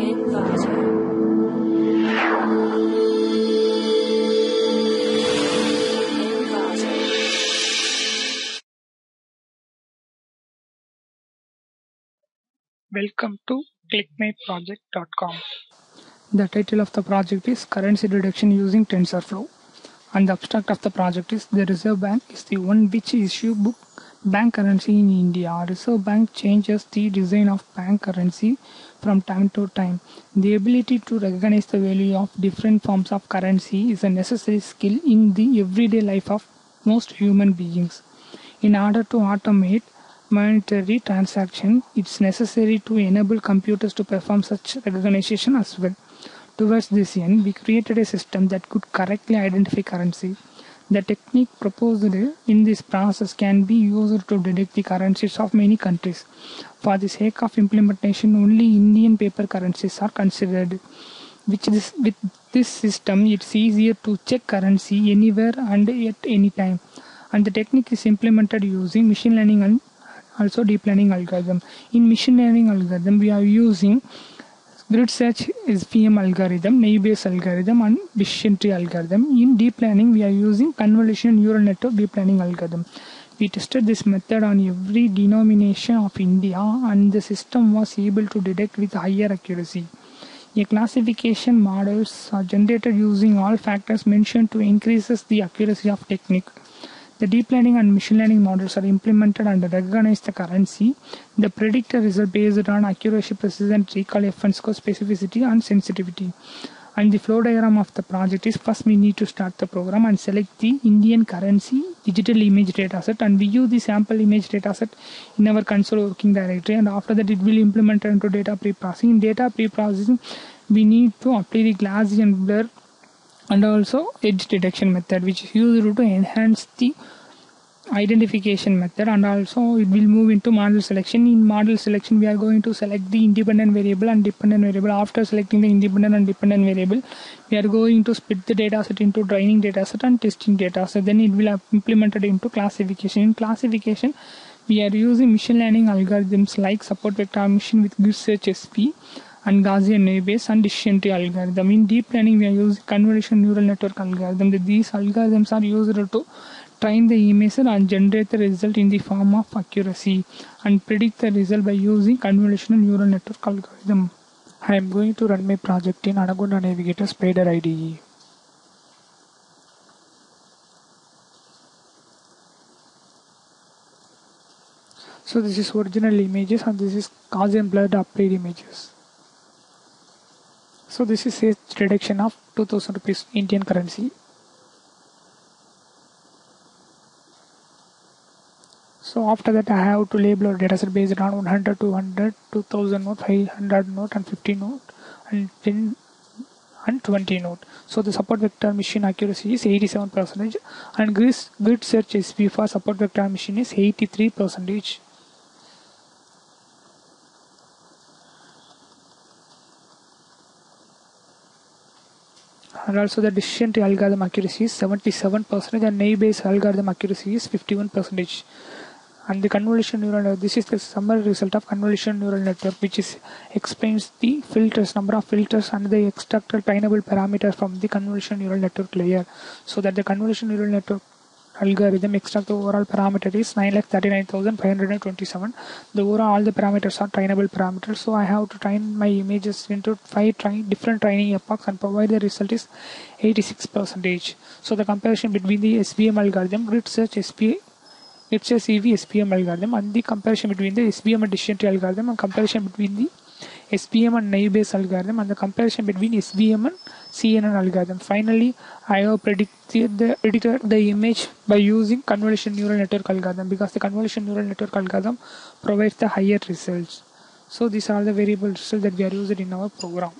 Welcome to ClickMyProject.com. The title of the project is Currency Detection Using TensorFlow, and the abstract of the project is the Reserve Bank is the one which issue book bank currency in India. Reserve Bank changes the design of bank currency from time to time. The ability to recognize the value of different forms of currency is a necessary skill in the everyday life of most human beings. In order to automate monetary transaction, it's necessary to enable computers to perform such recognition as well. Towards this end, we created a system that could correctly identify currency. The technique proposed in this process can be used to detect the currencies of many countries. For the sake of implementation, only Indian paper currencies are considered. With this system, it's easier to check currency anywhere and at any time. And the technique is implemented using machine learning and also deep learning algorithm. In machine learning algorithm, we are using grid search SVM algorithm, naive-Bayes algorithm, and decision tree algorithm. In deep learning, we are using convolutional neural network deep learning algorithm. We tested this method on every denomination of India, and the system was able to detect with higher accuracy. A classification models are generated using all factors mentioned to increases the accuracy of technique. The deep learning and machine learning models are implemented and recognize the currency. The predictor result based on accuracy, precision, recall, F1 score, specificity, and sensitivity. And the flow diagram of the project is: first we need to start the program and select the Indian currency digital image dataset, and we use the sample image dataset in our console working directory, and after that it will implement into data preprocessing. In data preprocessing, we need to apply the Gaussian blur and also edge detection method, which is used to enhance the identification method, and also it will move into model selection. In model selection, we are going to select the independent variable and dependent variable. After selecting the independent and dependent variable, we are going to split the dataset into training dataset and testing dataset. Then it will have implemented into classification. In classification, we are using machine learning algorithms like support vector machine with grid search SP and Gaussian naive-Bayes and decision tree algorithm. In deep learning, we are using convolutional neural network algorithm. These algorithms are used to train the image and generate the result in the form of accuracy and predict the result by using convolutional neural network algorithm. I am going to run my project in Anaconda Navigator Spider IDE. So this is original images and this is Gaussian blurred applied images. So this is a detection of 2000 rupees Indian currency. So after that, I have to label our dataset based on 100, 200, 2000 note, 500 note, and 50 note, and 10 and 20 note. So the support vector machine accuracy is 87%, and grid search SP for support vector machine is 83%. And also the decision tree algorithm accuracy is 77%, and naive-Bayes algorithm accuracy is 51%. And the convolutional neural network, this is the summary result of convolutional neural network, which explains the filters, number of filters, and the extracted trainable parameters from the convolutional neural network layer. So that the convolutional neural network algorithm extract the overall parameter is 939,527. The overall all the parameters are trainable parameters. So I have to train my images into 5 different training epochs and provide the result is 86%. So the comparison between the SVM algorithm, grid search SP, it's a CV SPM algorithm, and the comparison between the SVM and decision tree algorithm, and comparison between the SPM and naive-Bayes algorithm, and the comparison between SVM and CNN algorithm. Finally, I have predicted the image by using convolutional neural network algorithm, because the convolutional neural network algorithm provides the higher results. So these are the variable results that we are using in our program.